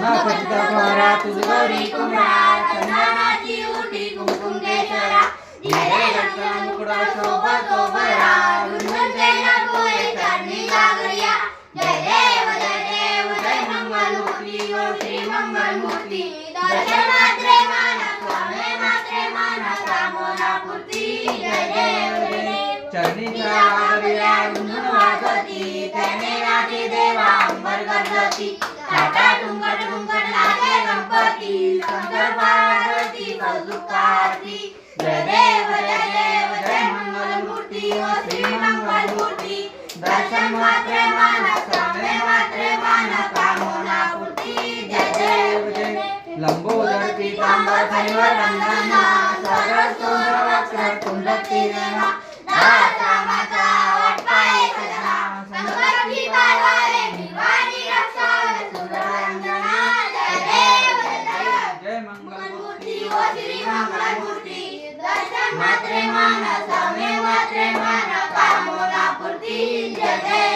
गणपतीचा पहरा तुझ गौरी कुंभारा चंदनाची उटी कुंकुम केशरा जय लक्ष्मण मुकुट शोभतो बरा गुणवंते नकोय चरणी लागल्या जय देव जय मंगलमूर्ती ओ श्री मंगलमूर्ती दर्शन मात्रे मान स्वामी मात्रे मान कामना पूर्ती जय देव चरणीच्या लागल्या गुणगुण वाजती त्याने नाचे देवा अंबर गजती टाटा टुंकट टुंकट नाचे गणपती शंकर पार्वती बजुकाती जय देव जय मंगलमूर्ती ओ श्री मंगलमूर्ती दर्शन मात्रे मान स्वामी मात्रे मान कामना पूर्ती जय देव लंबोदर पीतांबर फणीवर वंदना सरस्वत वक्र कुंडली देवा दास रामाचा वाटपाय कजना संकटी पारवारे निवारी रक्षावे सुंदरंजना जय देव जय मंगलमूर्ती ओ श्री मंगलमूर्ती दर्शन मात्रे मान स्वामी मात्रे मान कामना पूर्ती जय देव।